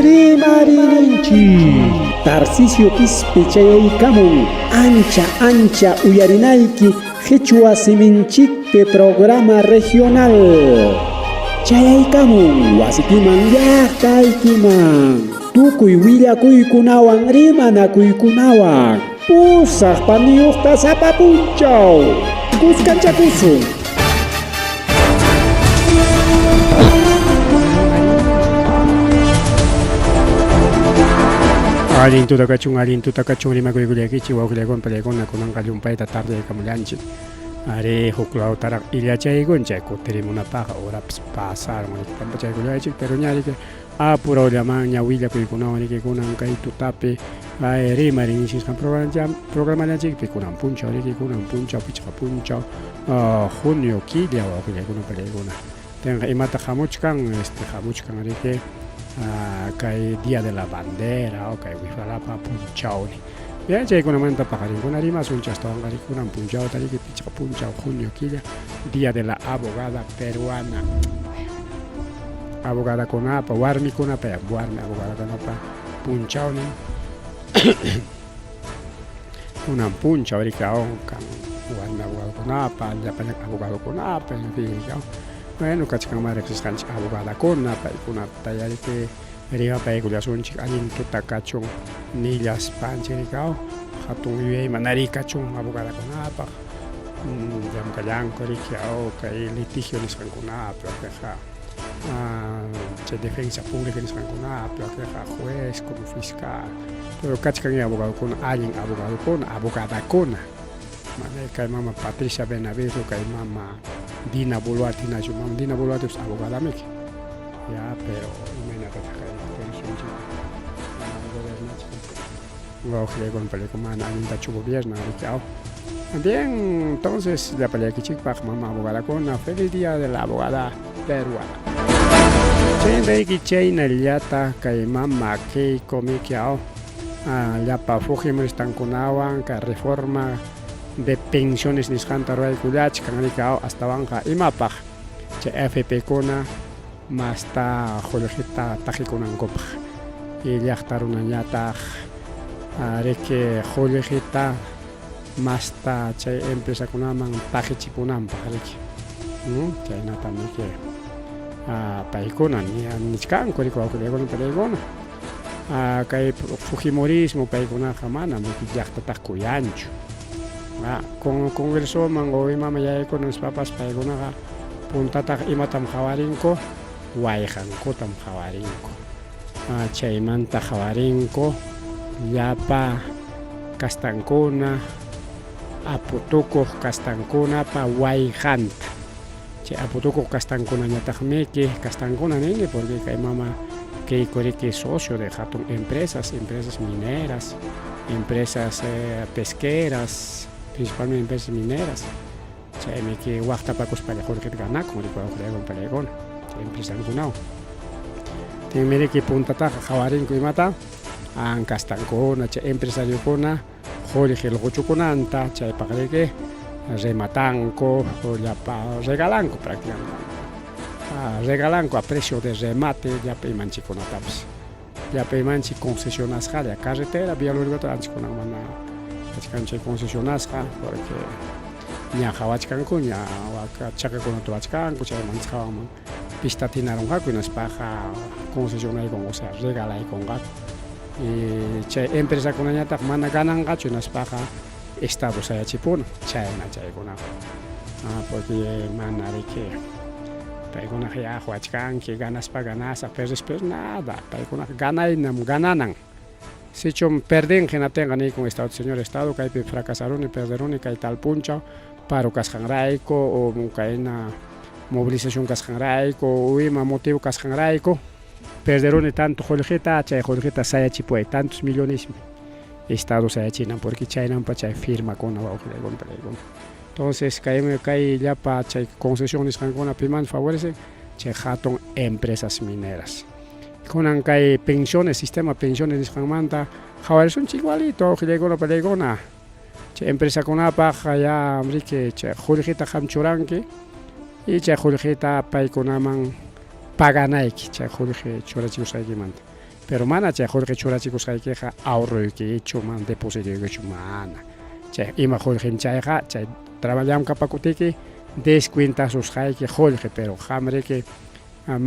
Rimarinchi Tarcisio Pispechayaykamun ancha uyarinayki Quechua Siminchikpe programa regional Chayaykamun wasikiman llaqtaykiman tukuy willakuykunawan rimanakuykunawan pusaq paniyuqta sapapunchaw kuskanchakusun. Alin tutakachung lima kuyguleki chihuahulekon pelekon nakunan kallumpayta tarde kamulanchik are huklaw tarak illachaygun chay kutirimunapaq horas pasaron pampachaykullachik pero ñariki apuraw llaman ña willakuykunawan kunan kay tutapi rimarinchikqa programallanchikpi kunan punchaw kunan punchaw pichqa punchaw junio killa wawqillaykuna peleykuna tenqa imata hamuchkan hamuchkan riki kay Día de la Bandera o kay Wifalapa punchawni ya chaykunamanta paqarinkuna rimasunchas tawanqarikunan punchaw tariki pichqa punchaw junio killa Día de la Abogada Peruana abogadakunapa warmikunapa warmi abogadakunapa punchawni kunan punchaw rikaw kan warmi abogadakunapa llapaña abogadokunapa en fin rikaw. Bueno, kachkanman riqsisqanchik abogadakuna paykunata tayariki riqa paykullasunchik allin tutakachun nillaspanchik rikaw hatun yuyayman narikachun abogadakunapaq llamkallanku rikaw kay litigio nisqankunapi waqiqa chay defensa pública nisqankunapi waqiqa juez como fiscal pero kachkan abogadokuna allin abogadakuna kay mama Patricia Benavides kay mama Dina Boluarte nachu mama Dina Boluarte pues abogadamiki ya pero imagínate kay pensionchik gobernachik con pelecomana anintachu gobierno rikao bien entonces la peleakichikpaq mama abogadakuna feliz día de la abogada peruana chaynayki chaynallata kay mama Keiko Mikiao llapa fujimristankunawan kay reforma de pensiones nisqanta ruaykullachik kanrikao astawanqa imapaq chay AFP kuna masta colegita tajikunankupaq y llaqta runañataq riki colegita masta chay empresakunaman tajichipunanpaq riki chaynatamiki paykuna nichkanku riki wawqillaykuna peleykuna kay fujimorismo paykunaqa mana miki llaqtataq kuyanchu con congresoman o imama yaykuna nispapas paykunaqa puntataq imatam hawarinku wayqankutam hawarinku chaymanta hawarinku llapa kastankuna aputukuq kastankunapa wayqanta chay aputukuq kastankunañataqmiki kastankuna nini porque kay mama Keiko riki socio de hatun empresas mineras empresas pesqueras principalmente empresas mineras chaymi que waqtapakuspalla jorqit ganakun rikuwawqillaywan peleykuna chay empresankunawan tinmi riki puntataqa hawarinku imata kastankuna chay empresariokuna qhuri qillquchukunanta chaypaq riki rematanku llapa regalanku prácticamente regalanku a precio de remate llapa imanchikkunatapas llapa imanchik concesionasqalla carretera vía Lurigota anchikkunaqa mana chay concesionasqa porque ña hawachkanku ña chakakunata wachkanku chaymantas hawanman pistatinarunqaku hinaspaqa concesionaykun o sea regalaykunqaku y chay empresakunañataq mana gananqachu hinaspaqa estado sayachipuna chayna chaykunaqa porque mana riki paykunaqa ya wachkanki ganaspa ganasaq perdispas nada paykunaqa ganaynam gananan sichum perdinki hinatinqa niykun estado señor estado kaypi fracasaruni perderuni kay tal punchaw paro kasqanrayku o kayna movilización kasqanrayku o ima motivo kasqanrayku perderuni tanto colegita chay colegita sayachipuay tantos millones estado sayachinan porque chaynanpa chay firmakuna wawqillaykuna peleykuna entonces kay llapa chay concesión nisqankuna piman favorece chay hatun empresas mineras kunan kay pensiones sistema pensiones nisqanmanta hawarisunchik igualito wawqillaykuna peleykuna chay empresakunapaq ya riki chay colegita hamchuranki y chay colegita paykunaman paganayki chay quriqi churachikusqaykimanta pero mana chay quriqi churachikusqaykiqa ahorroykichu mana depositoykichu mana chay ima quriqim chayqa chay traballankapakutiki descuentasusqayki quriqi pero qamriki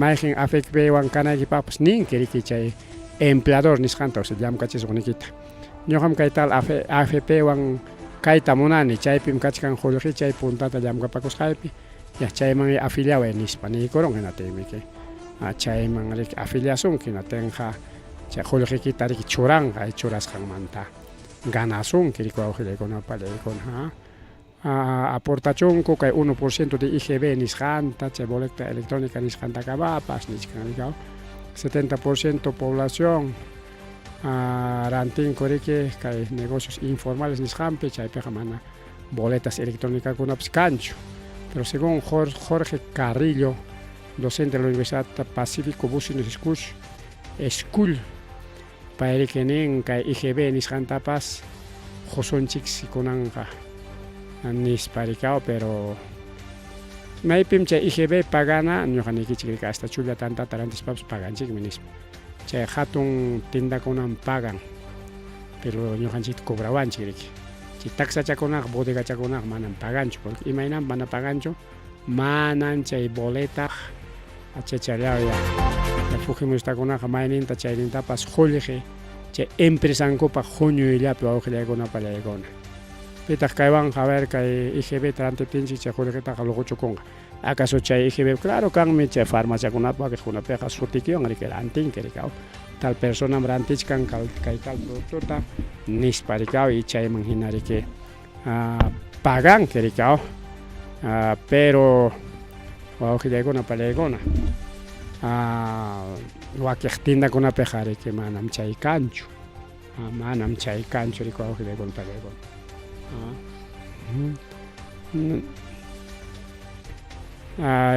mayqin AFPwan kanaykipapas ninki riki chay empleador nisqanta o sea llamkachisqnikita ñuqam kay tal AFPwan kayta munani chaypim kachkan quriqi chay puntata llamkapakusqaypi ya chayman afiliado nispa niykuron hinatiymi chayman riki afiliación hinatinqa chay quriqikita riki churanqa churasqanmanta ganasunki riku awqillaykunapa leykuna aportachunku kay 1% de IGB nisqanta chay boleta electrónica nisqantakapapas nisqan rikaw 70% población rantinku riki kay negocios informales nisqanpi chaypiqa mana boletas electrónicakunapas kanchu pero según Jorge Carrillo docente de la Universidad Pacífico Business School payriki nin kay IGB nisqantapas qosunchik sikunanqa nispa rikaw pero maypim chay IGB pagana ñuqanikichik rika hasta chulla tantata rantispapas paganchikmi nispa chay hatun tiendakunan pagan pero ñuqanchik cobrawanchik riki chay taxachakunaqa bodegachakunaqa manan paganchu porque imaynan mana paganchu manan chay boleta achachallawya fujimustakunaqa mayninta chaynintapas qulliqi chay empresankupa huñuyllapi wawqillaykunapa laykuna pitaq kaywanqa a ver kay IGB rantitinchik chay qulliqitaqa luquchukunqa acaso chay IGB claro kanmi chay farmaciakunapa wakiqkunapiqa sutikiwan riki rantinki rikaw tal personam rantichkan kay tal productuta nispa rikaw y chayman hina riki paganki rikaw pero wawqillaykunapa laykuna wakiq tiendakunapiqa riki manam chay kanchu manam chay kanchu riki wawqillaykunapa laykuna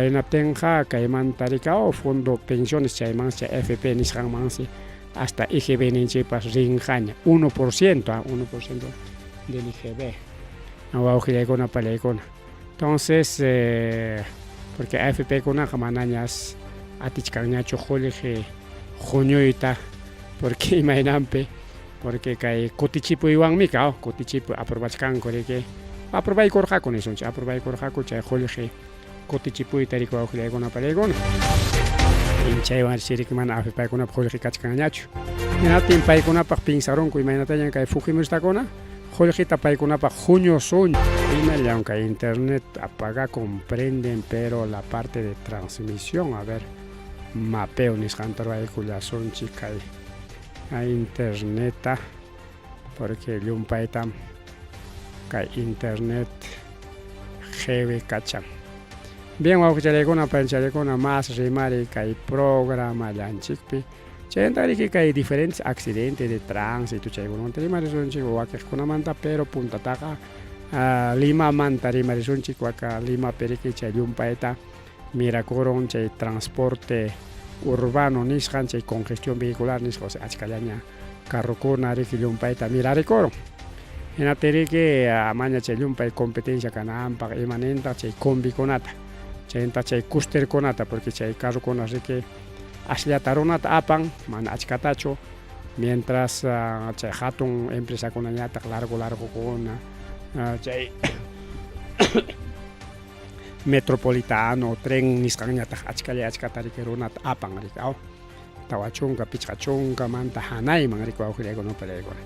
hinaptinqa kaymanta rikaw fondo pensiones chayman chay AFP nisqanmansi hasta IGB ninchikpas rinqaña 1% 1% del IGB wawqillaykunapa laykuna entonces porque AFPkunaqa manañas atichkanñachu qulliqi huñuyta porque imaynanpi porque kay kutichipuywanmi kutichipuy aprovechkanku riki aprobaykurqaku nisunchik aprobaykurqaku chay qulliqi kutichipuyta riki wawqillaykunapa laykuna chaywan riki mana AFPkunapa qulliqi kachkanñachu hinatin paykunapaq pinsarunku imaynatañan kay fujimishtakuna qulliqita paykunapaq huñusunchu imallawan kay internet apaga comprenden pero la parte de transmisión a ver mapeo nisqanta ruraykullasunchik kay interneta porque llumpaytam kay internet qhiwi kachan bien wawqichallaykuna paychallaykuna más rimari kay programallanchikpi chayanta riki kay diferentes accidentes de tránsito chaykunamanta rimarisunchik wakiqkunamanta pero puntataqa Limamanta rimarisunchik waka Limapi riki chay llumpayta mirakurun chay transporte urbano nisqan chay congestión vehicular nisqa o sea achkallaña carrokuna riki llumpayta mirarikurun hinaptin riki amaña chay llumpay competencia kananpaq imanintaq chay combikunata chayta chay costerkunata porque chay carrokuna riki ashlata runata apan mana achkatachu mientras chay hatun empresakunañataq largokuna chay metropolitano tren nisqanñataq achkata riki runata apan riki tawa chunka pichqa chunkamanta hanayman riki wawqillaykunapa laykuna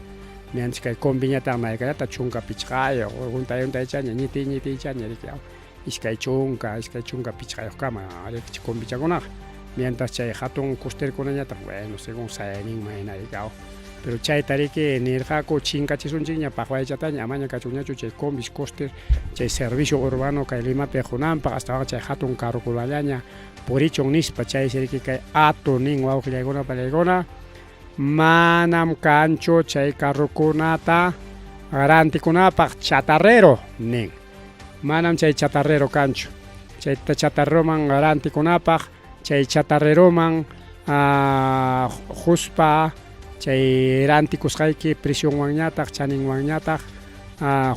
mientras kay combiñataq naykallata chunka pichqayuq untaychaña ñitiychaña riki iskay chunka pichqayuqkama riki combichakunaqa mientras chay hatun costerkunañataq bueno según sayayninman hina riki pero chayta riki nirqaku chinkachisunchikña paqwaychataña amaña kachunñachu chay combis coster chay servicio urbano kay Limapi hunanpaq hasta chay hatun carrokunallaña purichun nispa chaysi riki kay atu nin wawqillaykunapa laykuna manam kanchu chay carrokunata rantikunapaq chatarrero nin manam chay chatarrero kanchu chay chatarreroman rantikunapaq chay chatarreroman huspa chay rantikusqayki presionwanñataq chaninwanñataq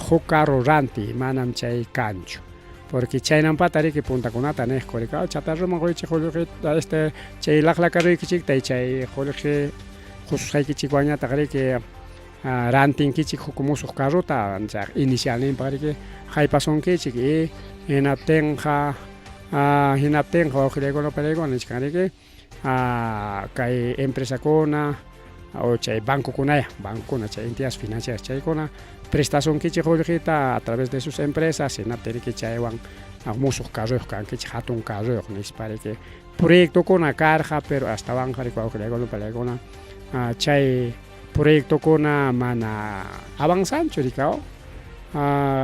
huk carro ranti manam chay kanchu porque chaynampata riki puntakunata niqku rika chatarraman quychik chay laqlaka rikichikta y chay qullqi qusushqaykichik wañataq riki rantinkichik huk musuq carruta inicialninpaq riki haypasunkichik y hinaptinqa wawqiraykunaparayku nishkan riki kay empresakuna o chay bancokuna chay entidades financieras chaykuna prestasunkichik qullqita a través de sus empresas hinaptin riki chaywan musuq carruyuq kankichik hatun carruyuq nispa riki proyectokuna karqa pero astawanqa riki wawqiraykunaparayku chay proyectokuna mana avanzanchu rika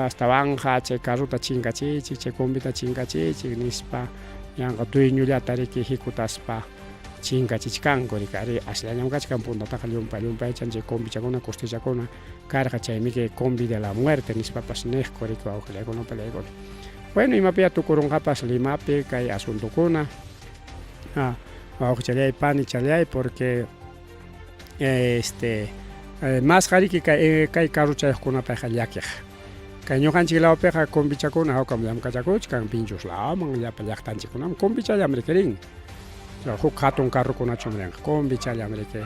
astawanqa chay carruta chinkachichik chay combita chinkachichik nispa yanqa dueñollata riki ejekutaspa chinkachichkanku rika ashlañam kachkan puntataqa llumpaychan chay combichakuna costillakuna karqa chaymi combi de la muerte nispapas niqku riki wawqiraykunaparayku. Bueno, imapiya tukurunqapas Limapi kay asuntokuna wawqichallayay pani challay porque más qariki kay carru chayuqkunapiqa llakiq kay ñuqanchik lawapiqa combichakuna jawkam llamkachakuchkan pinchos lawaman llapa llaqtanchikkunaman combichallam riki rin huk hatun carrukunachum rinqa combichallam riki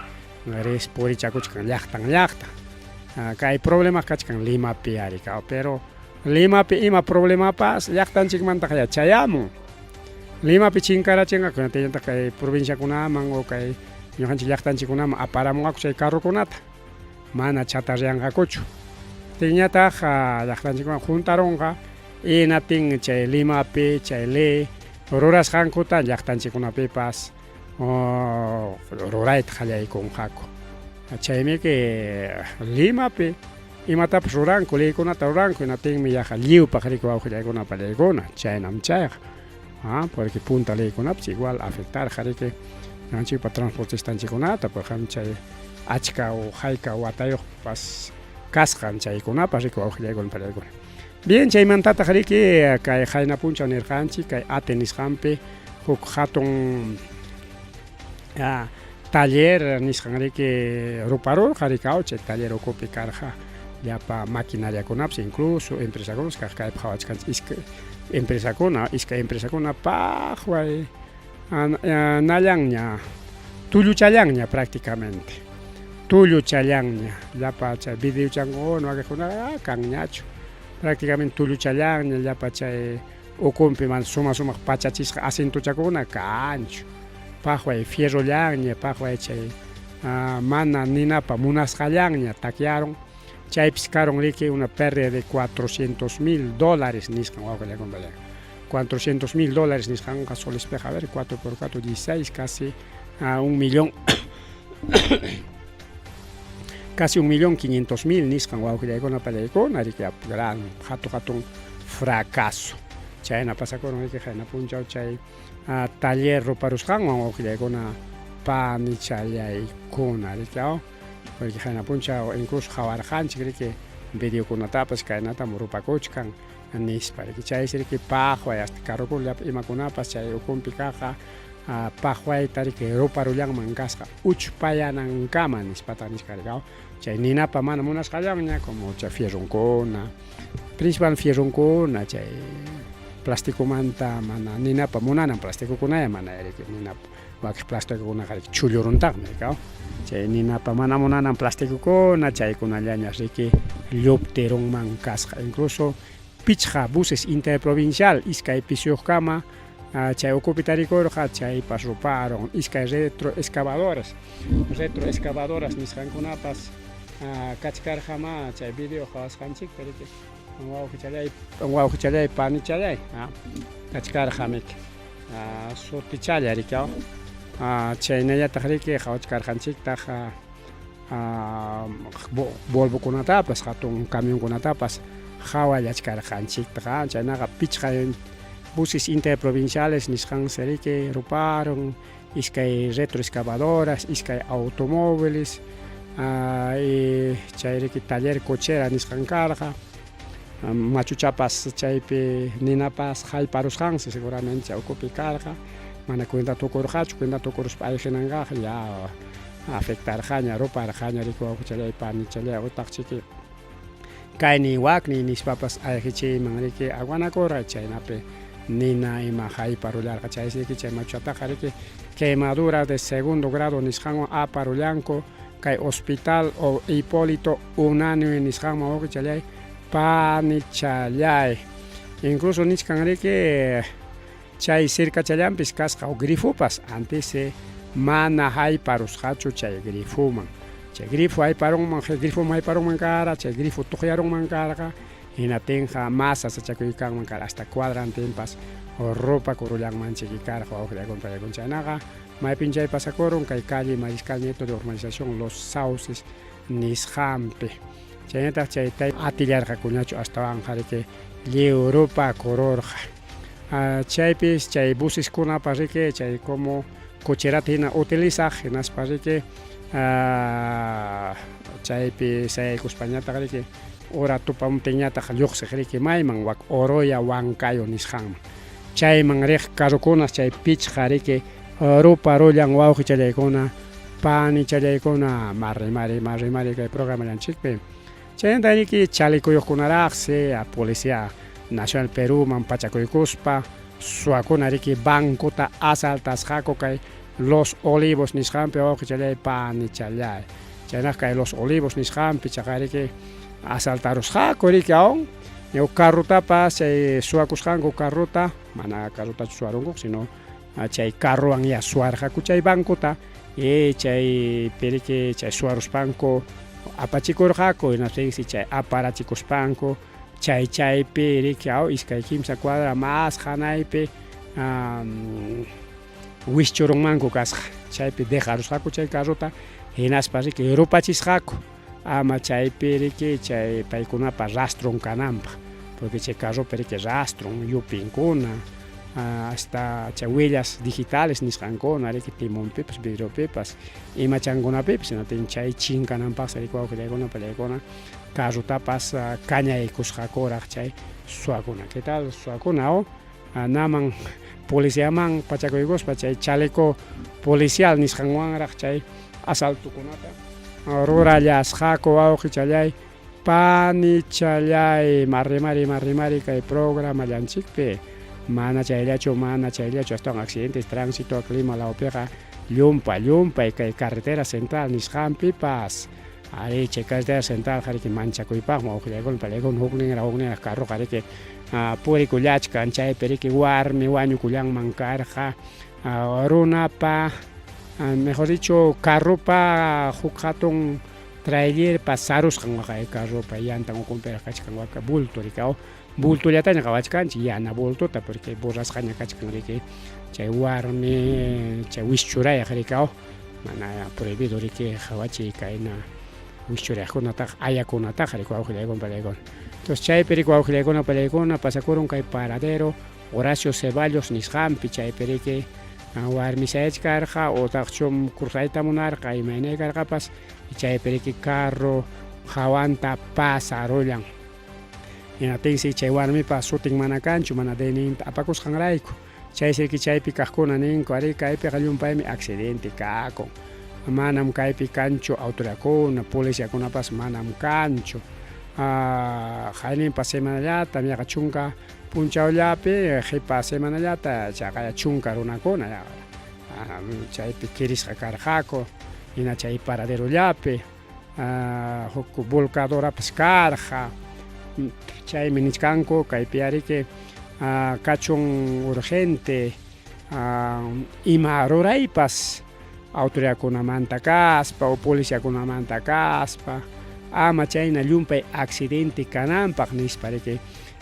purichakuchkan llaqtan kay problemas kachkan Limapi rika pero Limapi ima problemapas llaqtanchikmantaqa chayamun Limapi chinkarachinqa kunatiñataq kay provinciakunaman o kay ñuqanchik llaqtanchikkunaman aparamunqaku chay carrukunata mana chatarrianqakuchu tiñataq llaqtanchikkunaman juntarunqa hinatin chay Limapi chay rurasqankuta llaqtanchikkunapipas rurayta qallaykunqaku chaymiki Limapi imatapas ruranku leykunata ruranku hinatinmi yaqa lliwpaq riki wawqillaykunapak leykuna chaynam chayqa porque punta leykunapas igual afectarqa riki ñuqanchikpa transportistanchikkunata por ejemplo chay achka o hayka watayuqpas kasqan chaykunapas riki wawqillaykunaparayku. Bien, chaymantataq riki kay qayna punchaw nirqanchik kay Ate nisqanpi huk hatun taller nisqan riki ruparurqa rikaw chay taller ukupi karqa llapa maquinariakunapas incluso empresakunapas kaypaq wachkanchik iskay empresakuna paqway nallanña tulluchallanña prácticamente tulluchallanña llapa chay videochankuwan waqaykunaqa kanñachu prácticamente tulluchallanña llapa chay ukunpi mana sumaq pachachisqa acentuchakuna kanchu paqway fierrollanña paqway chay mana ninapa munasqallanña takiarun chaypis karun riki una pérdida de $400,000 nisqan wawqillaykunaparayku $400,000 nisqanqa solespiqa a ver 4 por 4 16 casi un millón casi 1,500,000 nisqan wawqillaykunaparayku riki gran hatun fracaso chayna pasakurun riki qayna punchaw chay taller ruparusqanwan wawqillaykuna pani challaykuna riki porque qayna punchaw incluso hawarqanchik riki videokunatapas kaynatam rupakuchkan nispa riki chaysi riki paqway hasta carrukuna llapa imakunapas chay ukunpi kaqa paqwayta riki ruparullanman kasqa uchpayanankama nispata nishka riki chay ninapa mana munasqallanña como chay fierrunkuna principal fierrunkuna chay plasticumanta mana ninapa munanan plastikukunaya mana riki ninapa wakiq plastikukunaqa riki chulluruntajmi riki chay ninapa mana munanan plastikukuna chaykunallaña riki lluptirunman kasqa incluso pichqa buses interprovincial iskaypi suyuqkama chay ukupi tarikurqa chaypas ruparun iskay retroexcavadoras nisqankunapas kachkarqama chay video qhawasqanchikta riki wawqichalay pani challay kachkarqamiki sutichalla riki chaynallataq riki qhawachkarqanchiktaqa Volvokunatapas hatun camionkunatapas qhawallachkarqanchiktaqa chaynaqa pichqa buses interprovinciales nisqansi riki ruparun iskay retroexcavadoras iskay automóviles chay riki taller cochera nisqan karqa machuchapas chaypi ninapas hayparusqansi seguramente chay ukupi karqa mana cuenta tukurqachu cuenta tukuruspa ayqinanqa ya afectarqaña ruparqaña riki wawqichalay pani challay utaq chiki Kaini wakni nispapas ayqichi manriki aguanakora chaynapi nina ima hayparullarqa chaysiki chay machutaqa riki quemadura de segundo grado nisqanwan aparullanku kay hospital o Hipólito Unánime nisqanman wawqi challay pani challay incluso nisqan riki chay cerca challampis kasqa grifopas antes mana hayparusqachu chay grifoman chay grifo hayparunman grifoman hayparunman kara chay grifo tuqyarunman karqa hinatinqa masas achakuykanman kara hasta cuadrantinpas ropa kurullanmanchiki karqa wawqillakunpa chaynaqa maypin chay pasakurun kay calle Mariscal Nieto de Urbanización Los Sauces nisqanpi chaynataq chay atillarqakunachu ashtawan riki Europa kururqa chaypis chay buseskunapas riki chay como cocherata hina utilizaq hinaspa riki chaypi sayaykuspañataq riki hora tupamuntiñataq lluqsiq riki mayman wak Oroya Huancayo nisqanman chayman riq carrukunas chay pichqa riki rupa rullan wawqi challaykuna pani challaykuna marrimari kay programallanchikpi chaynata riki chalikuyuqkunaraqsi Policía Nacional Peruman pachakuykuspa suwakuna riki bankuta asaltasqaku kay Los Olivos nisqanpi wawqi challay pani challay chaynaqa kay Los Olivos nisqanpi chaqa riki asaltarusqaku riki aún ñaw carrutapas chay suwakusqanku carruta mana carrutachu suwarunku sino chay carruwan ya suwarqaku chay bankuta y chay piriki chay suwaruspanku apachikurqaku hinaptinsi chay aparachikuspanku chaypi riki iskay kimsa cuadra más hanaypi wischurunmanku kasqa chaypi dejarusqaku chay carruta hinaspa riki rupachisqaku ama chaypi riki chay paykunapa rastron kananpaq porque chay carrupi riki rastron yupinkuna hasta chay huellas digitales nisqankuna riki timunpipas vidriopipas imachankunapipas hinatin chay chinkananpaqsi riki wawqillaykuna carrutapas kañaykusqakuraq chay suwakuna ¿qué tal suwakuna naman policiaman pachakuykuspa chay chaleco policial nisqanwanraq chay asaltukunata rurallasqaku wawqi challay pani challay marrimari kay programallanchikpi mana chayllachu astawan accidentes tránsito clima lawpiqa llumpay kay carretera central nisqanpipas ari chay carretera central riki manchakuypaqmi wawqillaykuna palaykuna hukninraq carruqa riki purikullachkan chaypi riki warmi wañukullanman karqa runapa mejor dicho carrupa huk hatun trailerpa sarusqan kay carrupa yantan ukunpiraq kachkan waka bulto riki bultullataña qhawachkanchik yana bultuta porque burrasqaña kachkan riki chay warmi chay wischurayaq riki mana prohibido riki qhawachiy kayna wischurayaqkunataq ayakunataq riki wawqillaykuna palaykuna entonces chaypi riki wawqillaykuna palaykuna pasakurun kay paradero Horacio Ceballos nisqanpi chaypi riki warmi sayachkarqa utaqchum kursayta munarqa imaynay karqapas chaypi riki carro hawanta pasarullan hinatinsi chay warmipas sutin mana kanchu mana deninta apakusqanrayku chaysirki chaypi kaqkuna ninku ari kaypiqa llumpaymi accidente kakun manam kaypi kanchu autoridadkuna policiakunapas manam kanchu hayninpas semanallata yaqa chunka punchawllapi qipa semanallata chaqaya chunka runakuna chaypi kirisqa karqaku hina chay paraderollapi huk volcadorapas karqa chaymi nisqanku kaypi riki kachun urgente ima ruraypas autoridadkunamanta kaspa o policiakunamanta kaspa ama chayna llumpay accidente kananpaq nispa riki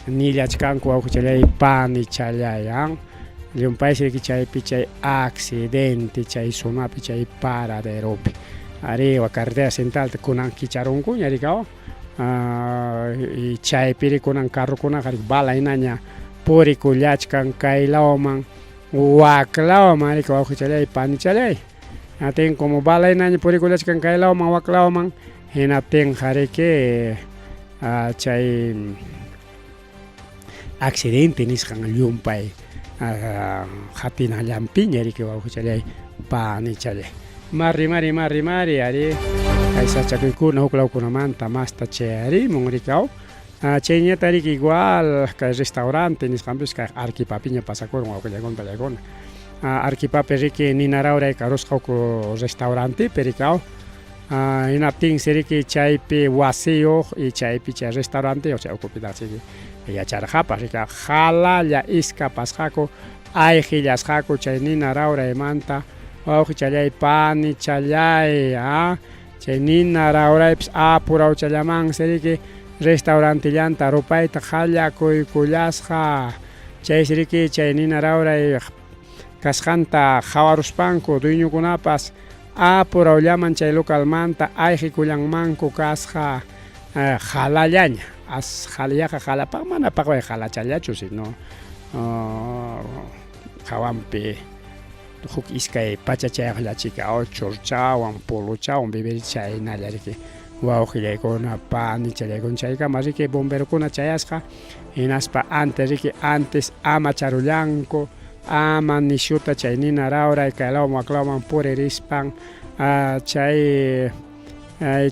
nillachkanku wawqichalay pani challay llumpaysi riki chaypi chay accidente chay sumapi chay paraderopi ari carretera central kunan kicharunkuña riki y chaypi riki kunan carrukunaqa riki balaynaña purikullachkan kay lawman waklawaman riki wawqichalay pani challay hinatin como balaynaña purikullachkan kay lawman waklawaman hinatinqa riki chay accidente nisqan llumpay hatinallampiña riki wawqichalay pani challay marrimari ari kay sachakuykuna huk lawkunamanta masta chayarimun rikaw chayñata riki igual kay restaurante nisqanpish kay Arequipapiña pasakurun wawqillaykuna Arequipapi riki ninaraurayka karusqa huk restaurantepi rikaw hinaptinsi riki chaypi wasiyuq y chaypi chay restauranteyuq chay ukupidachiki yacharqapas rika halalla iskapasqaku ayqillasqaku chay ninarauraymanta wawqi challay pani challay chay ninarauraypis apuraw challamansi riki restaurantillanta rupayta qallakuykullasqa chaysi riki chay ninarauray kasqanta qawaruspanku dueñokunapas apurawllaman chay localmanta ayqikullanmanku kasqa halallaña halallaqa halapaq mana paqway halachallachu sino qawanpi huk iskay pachachayaqllachika churchawan puluchawan vivir chaynalla riki wawqillaykuna pani challaykuna chaykama riki bomberokuna chayasqa hinaspa antes ama charullanku ama nishuta chay ninarauray kaylawan waklawan puririspan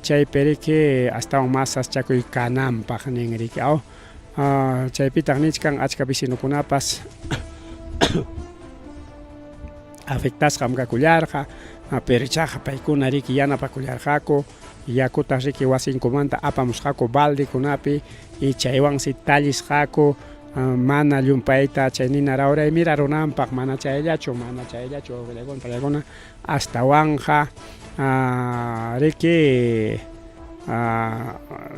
chaypi riki astawan masaschakuy kananpaq nin riki chaypitaq nichkan achka vecinukunapas afectasqam kakullarqa pirichaqa paykuna riki yanapakullarqaku yakutaq riki wasinkumanta apamusqaku baldekunapi y chaywansi tallisqaku mana llumpayta chay ninarauray mirarunanpaq mana chayllachu wawqillaykuna astawanja riki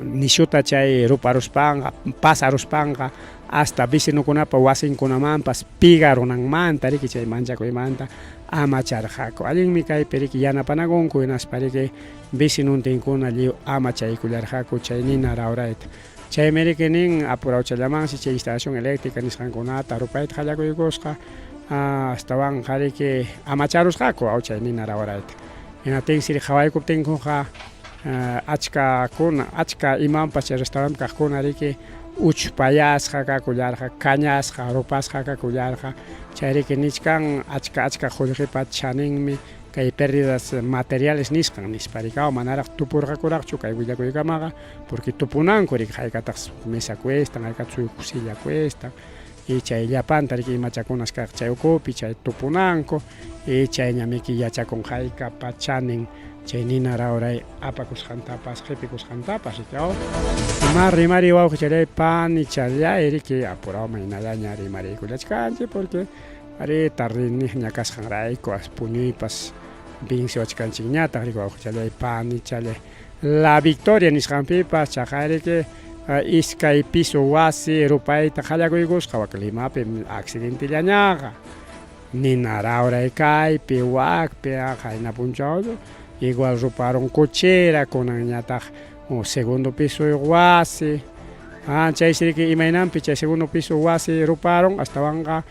nishuta chay ruparuspanqa pasaruspanqa hasta vecinukunapa wasinkunamanpas pigarunanmanta riki chay manchakuymanta ama charqaku allinmi kaypi riki yanapanakunku hinaspa riki vecinuntinkuna lliw ama chaykullarqaku chay ninaraurayta chaymi riki nin apuraw challamansi chay instalación eléctrica nisqankunata rupayta qallakuykusqa astawanja riki ama charusqaku chay ninaraurayta hinaptinsi qawaykuptinkuqa achka imanpas chay restaurante kaqkuna riki uchpayasqa kakullarqa kañasqa rupasqa kakullarqa chay riki nichkan achka qullqipa chaninmi kay pérdidas materiales nisqan nispa rikaw manaraq tupurqakuraqchu kay willakuykamaqa porque tupunanku riki haykataq mesa cuestan haykataq silla cuestan y chay llapanta riki imachakunas kaq chay ukupi chay tupunanku y chayñamiki yachakunqayqa chanin chay ninarauray apakusqantapas qhipikusqantapas rikaw rimari wawqi chalay pani challay riki apuraw maynallaña rimariykullachkanchik porque ari tarriña kasqanrayku puñuypas vinsiwachkanchikñataq riki wawqi chalay pani challay La Victoria nisqanpipas chaqay riki iskay piso wasi rupayta qallakuykusqa Limapi accidentillañaqa ninarauray kaypi wakpi qayna punchawpi igual ruparon cochera kunanñataq segundo piso wasi chaysi riki imaynanpi chay segundo piso wasi ruparon astawanqa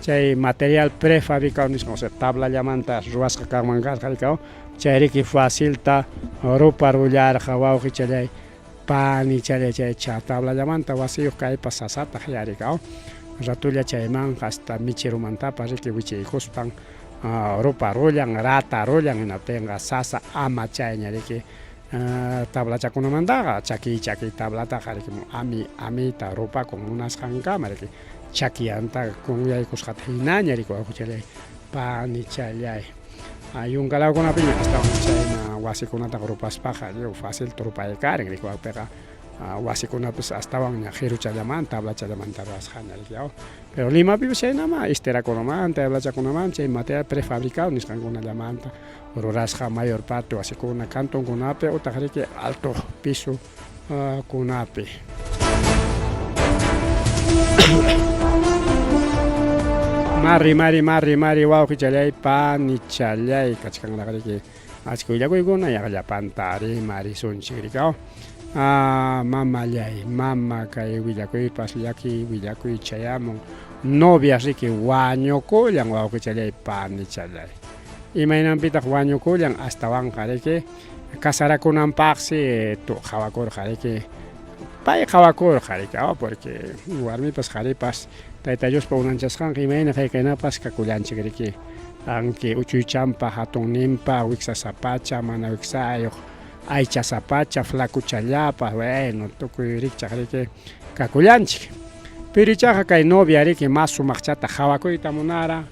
chay material prefabricado nisqa tablallamanta ruwasqa kanman kasqa rikaw chay riki facilta ruparullarqa wawqi chalay pani chalay chay tablallamanta wasiyuq kaypas sasataq ya rikaw ratulla chaymanqa hasta michirumantapas riki wichaykuspan ruparullan ratarullan hinaptinqa sasa ama chayña riki tablachakunamantaqa chaki tablataqa riki amita rupakun munasqankama riki chakiyanta kunyaykusqata hinaña riki wawqi chalay pani challay yunkalawkunapiña astawan chayna wasikunataqa rupaspaqa facilta rupaykarin riki wawqiqa wasikunapas astawanña qiru challamanta tabla challamanta ruwasqaña riki pero Limapi chaynama esterakunamanta tablachakunamanta chay material prefabricado nisqankunallamanta rurasqa mayor parte wasikuna cantonkunapi utaq riki alto piso kunapi mari wawqi challay pani challay kachkanqa riki achka willakuykuna llapanta rimarisunchik rikaw mama kay willakuypas willakuy chayamun novias riki wañukullan wawqi challay pani challay imaynanpitaq wañukullan astawanqa riki kasarakunanpaqsi qawakurqa riki pay qawakurqa riki porque warmipas qharipas Tayta Diospa unanchasqanqa imayna qaykaynapas kakullanchik riki anki uchuychanpa hatun nimpa wiksasapacha mana wiksayuq aycha sapacha, flacuchallapa, bueno, tukuy rikchaq riki kakullanchik. Pirichaqa kay novia riki mas sumaqchata hawakuyta munara,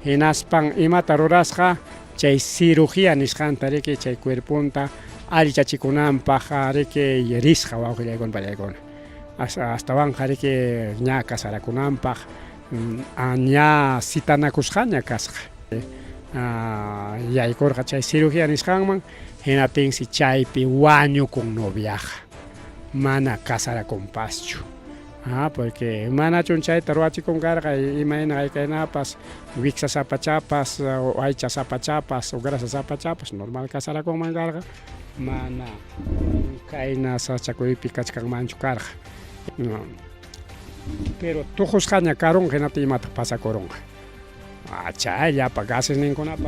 hinaspan imata rurasqa chay cirugía nisqanta riki chay cuerpunta allichachikunanpaq riki risqa wawqillaykuna pallaykuna. Astawan riki ña kasarakunanpaq ña sitanakusqaña kasqa. Yaykurqa chay cirugía nisqanman hinaptinsi chaypi wañukun noviaqa mana kasarakunpaschu. Porque manachun chayta ruwachikunkarqa imayna hayk'aynapas wiksa sapachapas o aycha sapachapas o grasa sapachapas normal kasarakunman karqa mana kayna sachakuypi kachkanmanchu karqa. Pero tukusqaña karunqa hinaptin imata pasakurunqa. Chay llapa gases ninkunapas